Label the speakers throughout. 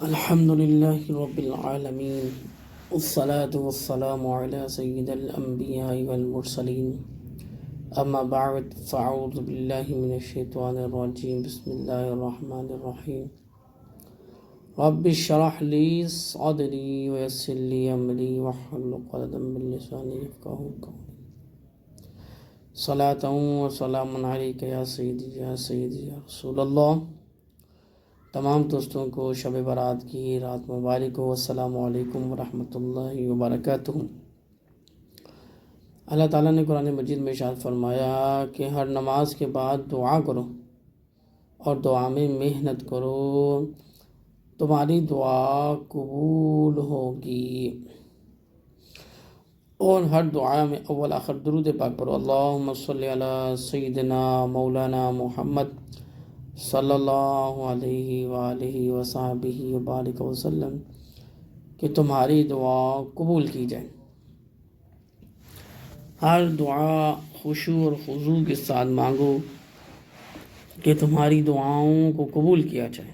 Speaker 1: الحمد لله رب العالمين والصلاة والسلام على سيد الأنبياء والمرسلين أما بعد فأعوذ بالله من الشيطان الرجيم بسم الله الرحمن الرحيم رب اشرح لي صدري ويسر لي أمري واحلل عقدة من لساني يفقهوا قولي صلاة وسلام عليك يا سيدي يا سيدي يا رسول الله۔ تمام دوستوں کو شب برات کی رات مبارک ہو۔ السلام علیکم ورحمۃ اللہ وبرکاتہ۔ اللہ تعالیٰ نے قرآن مجید میں ارشاد فرمایا کہ ہر نماز کے بعد دعا کرو اور دعا میں محنت کرو، تمہاری دعا قبول ہوگی۔ اور ہر دعا میں اول آخر درود پاک پڑھو۔ اللہم صلی علی سیدنا مولانا محمد صلی اللہ علیہ وآلہ وصحبہ وبارک وسلم، کہ تمہاری دعا قبول کی جائے۔ ہر دعا خشوع اور خضوع کے ساتھ مانگو کہ تمہاری دعاؤں کو قبول کیا جائے۔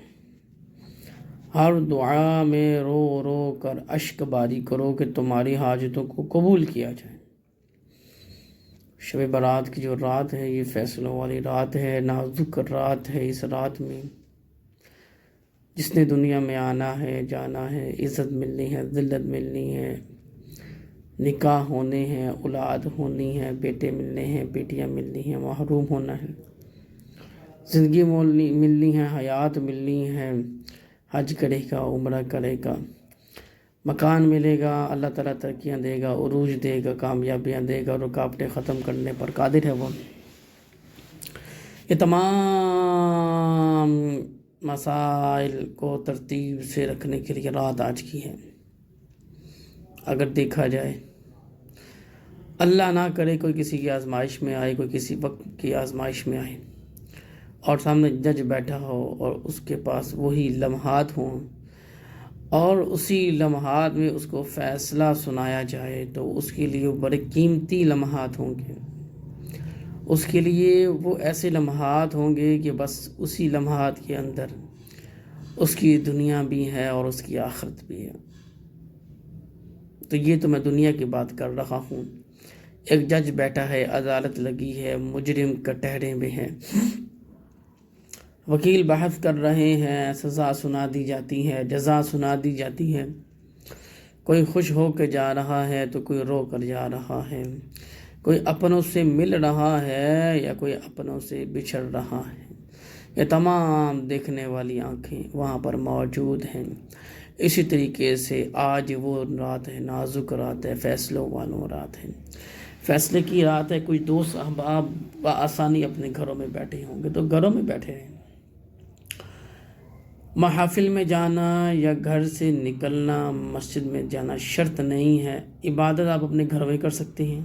Speaker 1: ہر دعا میں رو رو کر اشک باری کرو کہ تمہاری حاجتوں کو قبول کیا جائے۔ شب برات کی جو رات ہے یہ فیصلوں والی رات ہے، نازک رات ہے۔ اس رات میں جس نے دنیا میں آنا ہے، جانا ہے، عزت ملنی ہے، ذلت ملنی ہے، نکاح ہونے ہیں، اولاد ہونی ہے، بیٹے ملنے ہیں، بیٹیاں ملنی ہیں، محروم ہونا ہے، زندگی ملنی ہے، حیات ملنی ہے، حج کرے گا، عمرہ کرے گا، مکان ملے گا، اللہ تعالیٰ ترقیاں دے گا، عروج دے گا، کامیابیاں دے گا، رکاوٹیں ختم کرنے پر قادر ہے وہ۔ یہ تمام مسائل کو ترتیب سے رکھنے کے لیے رات آج کی ہے۔ اگر دیکھا جائے، اللہ نہ کرے کوئی کسی کی آزمائش میں آئے، کوئی کسی وقت کی آزمائش میں آئے اور سامنے جج بیٹھا ہو اور اس کے پاس وہی لمحات ہوں اور اسی لمحات میں اس کو فیصلہ سنایا جائے، تو اس کے لیے بڑے قیمتی لمحات ہوں گے۔ اس کے لیے وہ ایسے لمحات ہوں گے کہ بس اسی لمحات کے اندر اس کی دنیا بھی ہے اور اس کی آخرت بھی ہے۔ تو یہ تو میں دنیا کی بات کر رہا ہوں۔ ایک جج بیٹھا ہے، عدالت لگی ہے، مجرم کٹہرے میں ہیں، وکیل بحث کر رہے ہیں، سزا سنا دی جاتی ہے، جزا سنا دی جاتی ہے۔ کوئی خوش ہو کے جا رہا ہے تو کوئی رو کر جا رہا ہے، کوئی اپنوں سے مل رہا ہے یا کوئی اپنوں سے بچھڑ رہا ہے۔ یہ تمام دیکھنے والی آنکھیں وہاں پر موجود ہیں۔ اسی طریقے سے آج وہ رات ہے، نازک رات ہے، فیصلوں والوں رات ہے، فیصلے کی رات ہے۔ کچھ دوست احباب بآسانی اپنے گھروں میں بیٹھے ہوں گے تو گھروں میں بیٹھے رہیں۔ محافل میں جانا یا گھر سے نکلنا، مسجد میں جانا شرط نہیں ہے۔ عبادت آپ اپنے گھر میں کر سکتے ہیں۔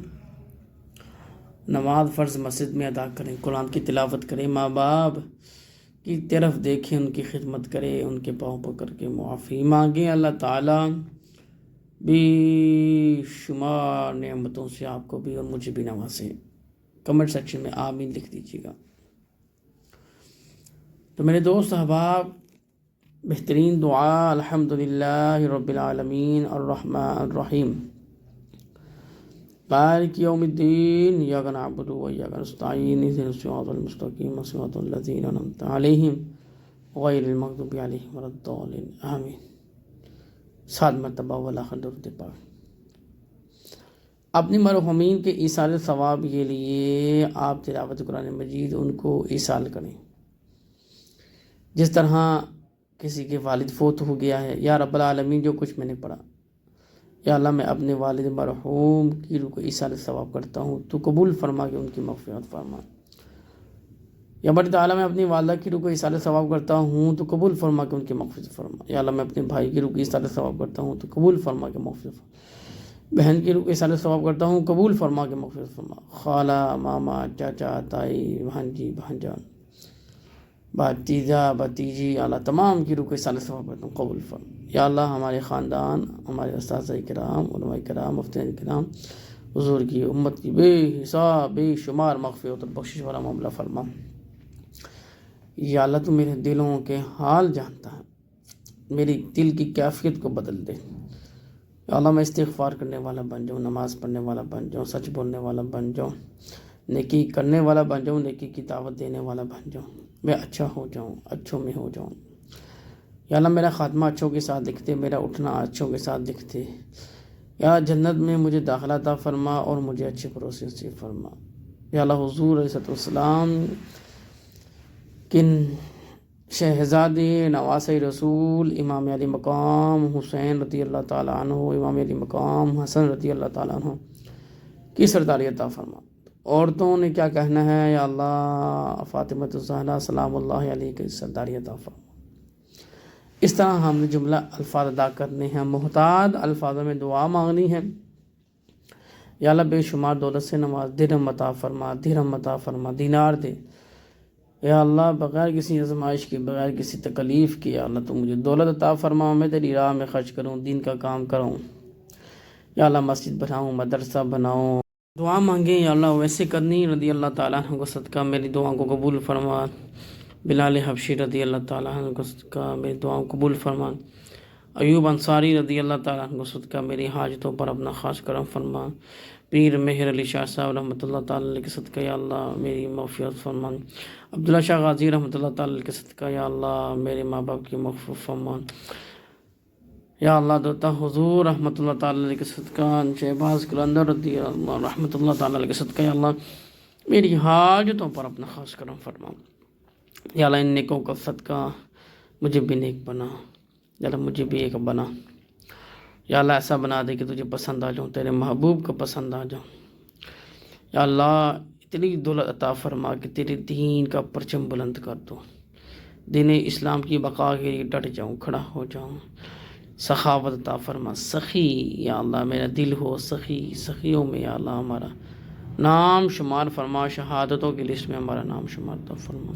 Speaker 1: نماز فرض مسجد میں ادا کریں، قرآن کی تلاوت کریں، ماں باپ کی طرف دیکھیں، ان کی خدمت کریں، ان کے پاؤں پکڑ کے معافی مانگیں۔ اللہ تعالیٰ بے شمار نعمتوں سے آپ کو بھی اور مجھے بھی نوازے۔ کمنٹ سیکشن میں آمین لکھ دیجیے گا۔ تو میرے دوست احباب، بہترین دعا الحمدللہ رب العالمین الرحمن الرحیم مالک یوم الدین ایاک نعبد و ایاک نستعین اہدنا الصراط المستقیم صراط الذین انعمت علیہم غیر المغضوب علیہم ولا الضالین آمین۔ 7 مرتبہ والآخر درود پاک۔ اپنی مرحومین کے ایصال ثواب کے لیے آپ تلاوت قرآن مجید ان کو ایصال کریں۔ جس طرح کسی کے والد فوت ہو گیا ہے، یا رب العالمین جو کچھ میں نے پڑھا، یا اللہ میں اپنے والد مرحوم کی روح کو ایصال ثواب کرتا ہوں، تو قبول فرما کے ان کی مغفرت فرما۔ یا بڑی تعالیٰ میں اپنی والدہ کی روح کو ایصال ثواب کرتا ہوں تو قبول فرما کے ان کی مغفرت فرما۔ یا اللہ میں اپنے بھائی کی روح کو ایصال ثواب کرتا ہوں تو قبول فرما کے مغفرت فرما۔ بہن کی روح کو ایصال ثواب کرتا ہوں، قبول فرما کے مغفرت فرما۔ خالہ، ماما، چاچا، تائی، بھانجی، بھانجا، بھتیجا، بھتیجی، اللہ تمام کی روح کو ایصال ثواب کرتا ہوں، قبول فرما۔ یا اللہ ہمارے خاندان، ہمارے اساتذہ کرام، علماء کرام، مفتیان کرام، حضور کی امت کی بے حساب بے شمار مغفرت اور بخشش والا معاملہ فرما۔ یا اللہ تو میرے دلوں کے حال جانتا ہے، میری دل کی کیفیت کو بدل دے۔ یا اللہ میں استغفار کرنے والا بن جاؤں، نماز پڑھنے والا بن جاؤں، سچ بولنے والا بن جاؤں، نیکی کرنے والا بن جاؤں، نیکی کی دعوت دینے والا بن جاؤں، میں اچھا ہو جاؤں، اچھوں میں ہو جاؤں۔ یا اللہ میرا خاتمہ اچھوں کے ساتھ لکھتے، میرا اٹھنا اچھوں کے ساتھ لکھتے۔ یا جنت میں مجھے داخلہ عطا فرما اور مجھے اچھے بھروسے سے فرما۔ یا اللہ حضور علیہ السلام کن شہزادے نواسۂ رسول امام علی مقام حسین رضی اللہ تعالیٰ عنہ، امام علی مقام حسن رضی اللہ تعالیٰ عنہ کی سرداری عطا فرما۔ عورتوں نے کیا کہنا ہے، یا اللہ فاطمہ الزہرا سلام اللہ علیہ کی سرداری عطا فرما۔ اس طرح ہم نے جملہ الفاظ ادا کرنے ہیں، محتاط الفاظوں میں دعا مانگنی ہے۔ یا اللہ بے شمار دولت سے نواز، درہم عطا فرما، درہم عطا فرما، دینار دے۔ یا اللہ بغیر کسی آزمائش کے، بغیر کسی تکلیف کے، یا اللہ تو مجھے دولت عطا فرما، میں تیری راہ میں خرچ کروں، دین کا کام کروں۔ یا اللہ مسجد بناؤں، مدرسہ بناؤں۔ دعا مانگیں یا اللہ ویسے کرنی رضی اللہ تعالیٰ عنہ کو صدقہ میری دعاؤں کو قبول فرما۔ بلال حبشی رضی اللہ تعالیٰ عنہ کو صدقہ میری دعاؤں کو قبول فرما۔ ایوب انصاری رضی اللہ تعالیٰ عنہ کو صدقہ میری حاجتوں پر اپنا خاص کرم فرما۔ پیر مہر علی شاہ صاحب رحمۃ اللہ تعالیٰ علیہ کے صدقہ یا اللہ میری مغفرت فرما۔ عبداللہ شاہ غازی رحمۃ اللہ تعالیٰ علیہ کے صدقہ یا اللہ میرے ماں باپ کی مغفرت فرما۔ یا اللہ دتا حضور رحمۃ اللہ تعالیٰ علیہ کے صدقہ شہباز قلندر رضی اللہ رحمۃ اللہ تعالیٰ علیہ کے صدقہ یا اللہ میری حاجتوں پر اپنا خاص کرم فرما۔ یا اللہ ان نیکوں کا صدقہ مجھے بھی نیک بنا، یا اللہ مجھے بھی ایک بنا۔ یا اللہ ایسا بنا دے کہ تجھے پسند آ جاؤں، تیرے محبوب کو پسند آ جاؤں۔ یا اللہ اتنی دولت عطا فرما کہ تیرے دین کا پرچم بلند کر دو، دین اسلام کی بقا کے لیے ڈٹ جاؤں، کھڑا ہو جاؤں۔ سخاوت عطا فرما، سخی یا اللہ میرا دل ہو سخی، سخیوں میں یا اللہ ہمارا نام شمار فرما، شہادتوں کی لسٹ میں ہمارا نام شمار عطا فرما۔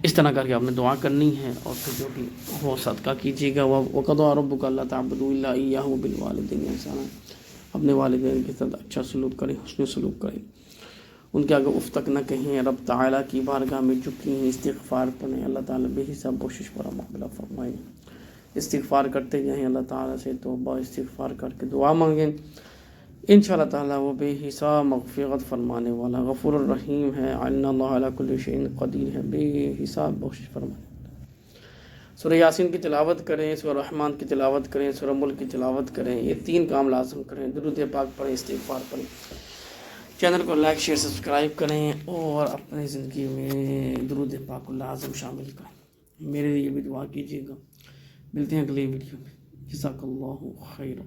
Speaker 1: اس طرح کر کے آپ نے دعا کرنی ہے، اور پھر جو بھی ہو صدقہ کیجیے گا۔ وَقَضَىٰ رَبُّكَ أَلَّا تَعْبُدُوا إِلَّا إِيَّاهُ وَبِالْوَالِدَيْنِ إِحْسَانًا، اپنے والدین کے ساتھ اچھا سلوک کریں، حسن سلوک کریں، ان کے آگے اف تک نہ کہیں، رب تعالیٰ کی بارگاہ میں جھکیں، استغفار پڑھیں، اللہ تعالیٰ بے حساب بخشش پر مقبلہ فرمائیں۔ استغفار کرتے جائیں، اللہ تعالیٰ سے توبہ استغفار کر کے دعا مانگیں، انشاءاللہ تعالیٰ وہ بے حساب مغفرت فرمانے والا غفور الرحیم ہے، ان اللہ علی کل شیء قدیر ہے، بے حساب بخشش فرمانے والا۔ سورہ یاسین کی تلاوت کریں، سورہ رحمان کی تلاوت کریں، سورہ ملک کی تلاوت کریں، یہ 3 کام لازم کریں۔ درود پاک پڑھیں، استغفار پڑھیں، چینل کو لائک شیئر سبسکرائب کریں، اور اپنی زندگی میں درود پاک کو لازم شامل کریں۔ میرے لیے بھی دعا کیجیے گا۔ ملتے ہیں اگلی ویڈیو میں، جزاک اللہ خیر۔